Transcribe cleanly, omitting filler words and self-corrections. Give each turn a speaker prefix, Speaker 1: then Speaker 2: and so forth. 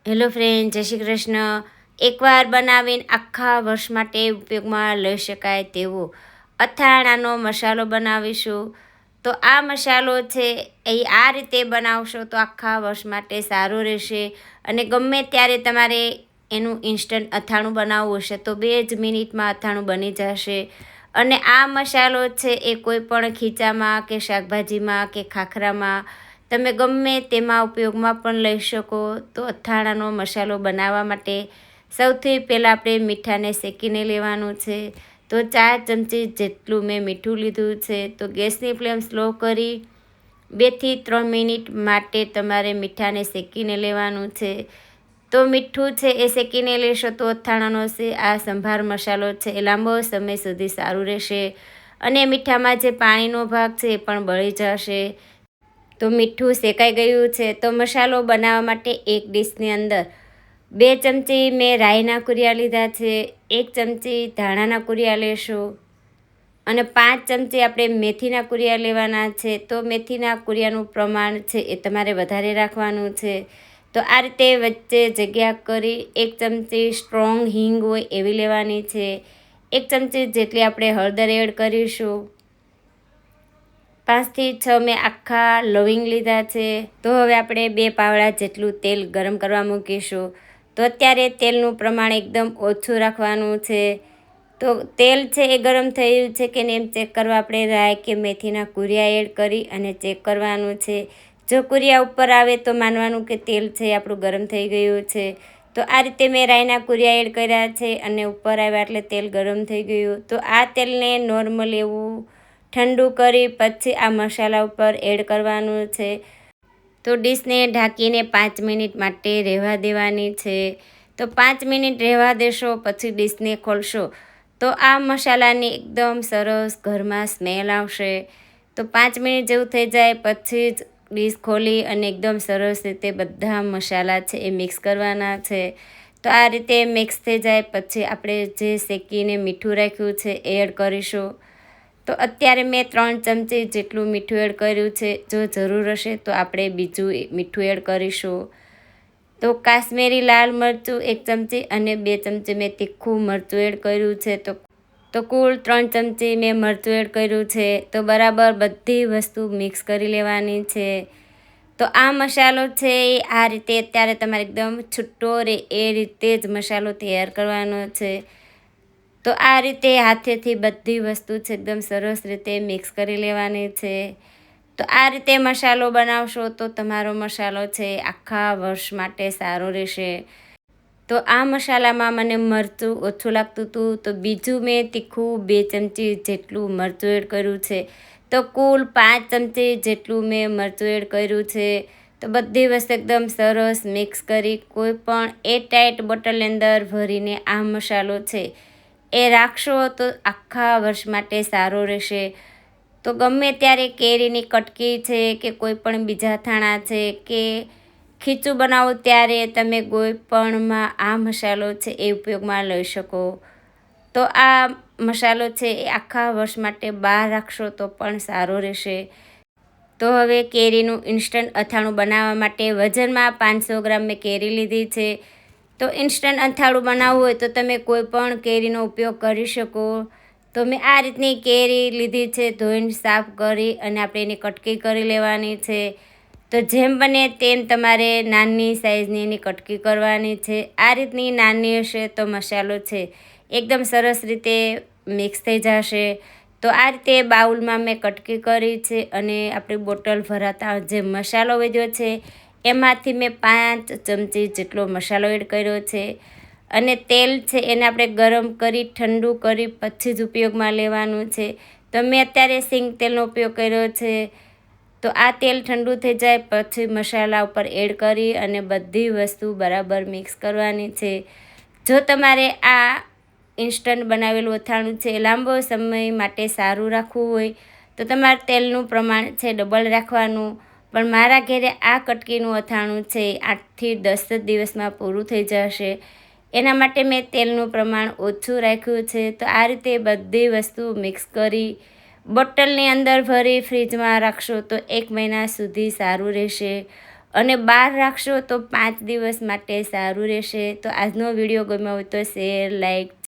Speaker 1: Hello friend, જય શ્રી કૃષ્ણ. એકવાર બનાવીને આખા વર્ષ માટે ઉપયોગમાં લઈ શકાય તેવો અથાણાનો મસાલો બનાવીશું. તો આ મસાલો છે એ આ રીતે બનાવશો તો આખા વર્ષ માટે સારું રહેશે. અને ગમે ત્યારે તમારે એનું ઇન્સ્ટન્ટ અથાણું બનાવવું હશે તો 2 જ મિનિટમાં અથાણું બની જશે. અને આ મસાલો છે એ કોઈ પણ ખીચામાં કે શાકભાજીમાં કે ખાખરામાં તમે ગમે તેમાં ઉપયોગમાં પણ લઈ શકો. તો અથાણાનો મસાલો બનાવવા માટે સૌથી પહેલાં આપણે મીઠાને શેકીને લેવાનું છે. તો 4 ચમચી જેટલું મેં મીઠું લીધું છે. તો ગેસની ફ્લેમ સ્લો કરી 2 થી 3 મિનિટ માટે તમારે મીઠાને શેકીને લેવાનું છે. તો મીઠું છે એ શેકીને લેશો તો અથાણાનો છે આ સંભાર મસાલો છે એ લાંબો સમય સુધી સારું રહેશે. અને મીઠામાં જે પાણીનો ભાગ છે એ પણ બળી જશે. તો મીઠું શેકાઈ ગયું છે. તો મસાલો બનાવવા માટે એક ડીશની અંદર 2 ચમચી મેં રાઈના કુરિયા લીધા છે, 1 ચમચી ધાણાના કુરિયા લેશું અને 5 ચમચી આપણે મેથીના કુરિયા લેવાના છે. તો મેથીના કુરિયાનું પ્રમાણ છે એ તમારે વધારે રાખવાનું છે. તો આ રીતે વચ્ચે જગ્યા કરી 1 ચમચી સ્ટ્રોંગ હિંગ હોય એવી લેવાની છે. 1 ચમચી જેટલી આપણે હળદર એડ કરીશું. 5 થી 6 મેં આખા લવિંગ લીધા છે. તો હવે આપણે 2 પાવડા જેટલું તેલ ગરમ કરવા મૂકીશું. તો અત્યારે તેલનું પ્રમાણ એકદમ ઓછું રાખવાનું છે. તો તેલ છે એ ગરમ થયું છે કે નહીં એમ ચેક કરવા આપણે રાઈ કે મેથીના કુરિયા એડ કરી અને ચેક કરવાનું છે. જો કુરિયા ઉપર આવે તો માનવાનું કે તેલ છે આપણું ગરમ થઈ ગયું છે. તો આ રીતે મેં રાઈના કુરિયા એડ કર્યા છે અને ઉપર આવ્યા એટલે તેલ ગરમ થઈ ગયું. તો આ તેલને નોર્મલ એવું ઠંડુ કરી પછી આ મસાલા ઉપર એડ કરવાનું છે. તો ડીશને ઢાંકીને 5 મિનિટ માટે રહેવા દેવાની છે. તો 5 મિનિટ રહેવા દેશો પછી ડીશને ખોલશો તો આ મસાલાની એકદમ સરસ ઘરમાં સ્મેલ આવશે. તો 5 મિનિટ જેવું થઈ જાય પછી જ ડીશ ખોલી અને એકદમ સરસ રીતે બધા મસાલા છે એ મિક્સ કરવાના છે. તો આ રીતે મિક્સ થઈ જાય પછી આપણે જે શેકીને મીઠું રાખ્યું છે એ એડ કરીશું. તો અત્યારે મેં 3 ચમચી જેટલું મીઠું એડ કર્યું છે. જો જરૂર હશે તો આપણે બીજું મીઠું એડ કરીશું. તો કાશ્મીરી લાલ મરચું 1 ચમચી અને 2 ચમચી મેં તીખું મરચું એડ કર્યું છે. તો કુલ 3 ચમચી મેં મરચું એડ કર્યું છે. તો બરાબર બધી વસ્તુ મિક્સ કરી લેવાની છે. તો આ મસાલો છે એ આ રીતે અત્યારે તમારે એકદમ છૂટો રહે એ રીતે જ મસાલો તૈયાર કરવાનો છે. તો આ રીતે હાથેથી બધી વસ્તુ છે એકદમ સરસ રીતે મિક્સ કરી લેવાની છે. તો આ રીતે મસાલો બનાવશો તો તમારો મસાલો છે આખા વર્ષ માટે સારો રહેશે. તો આ મસાલામાં મને મરચું ઓછું લાગતું હતું તો બીજું મેં તીખું 2 ચમચી જેટલું મરચું એડ કર્યું છે. તો કુલ 5 ચમચી જેટલું મેં મરચું એડ કર્યું છે. તો બધી વસ્તુ એકદમ સરસ મિક્સ કરી કોઈ પણ એરટાઇટ બોટલની અંદર ભરીને આ મસાલો છે એ રાખશો તો આખા વર્ષ માટે સારો રહેશે. તો ગમે ત્યારે કેરીની કટકી છે કે કોઈ પણ બીજા અથાણા છે કે ખીચું બનાવો ત્યારે તમે કોઈ પણમાં આ મસાલો છે એ ઉપયોગમાં લઈ શકો. તો આ મસાલો છે એ આખા વર્ષ માટે બહાર રાખશો તો પણ સારો રહેશે. તો હવે કેરીનું ઇન્સ્ટન્ટ અથાણું બનાવવા માટે વજનમાં 500 ગ્રામ મેં કેરી લીધી છે. તો ઇન્સ્ટન્ટ અથાણું બનાવવું હોય તો તમે કોઈ પણ કેરીનો ઉપયોગ કરી શકો. તો મેં આ રીતની કેરી લીધી છે, ધોઈને સાફ કરી અને આપણે એની કટકી કરી લેવાની છે. તો જેમ બને તેમ તમારે નાની સાઇઝની એની કટકી કરવાની છે. આ રીતની નાની હશે તો મસાલો છે એકદમ સરસ રીતે મિક્સ થઈ જશે. તો આ રીતે બાઉલમાં મેં કટકી કરી છે અને આપણી બોટલ ભરાતા જે મસાલો વધ્યો છે એમાંથી મેં 5 ચમચી જેટલો મસાલો એડ કર્યો છે. અને તેલ છે એને આપણે ગરમ કરી ઠંડુ કરી પછી જ ઉપયોગમાં લેવાનું છે. તો મેં અત્યારે સિંગ તેલનો ઉપયોગ કર્યો છે. તો આ તેલ ઠંડુ થઈ જાય પછી મસાલા ઉપર એડ કરી અને બધી વસ્તુ બરાબર મિક્સ કરવાની છે. જો તમારે આ ઇન્સ્ટન્ટ બનાવેલું અથાણું છે લાંબો સમય માટે સારું રાખવું હોય તો તમારે તેલનું પ્રમાણ છે ડબલ રાખવાનું. પણ મારા ઘરે આ કટકીનું અથાણું છે 8 થી 10 દિવસમાં પૂરું થઈ જશે. એના માટે મેં તેલનું પ્રમાણ ઓછું રાખ્યું છે. તો આ રીતે બધી વસ્તુ મિક્સ કરી બોટલની અંદર ભરી ફ્રીજમાં રાખશો તો 1 મહિના સુધી સારું રહેશે. અને બહાર રાખશો તો 5 દિવસ માટે સારું રહેશે. તો આજનો વિડીયો ગમ્યો હોય તો શેર, લાઈક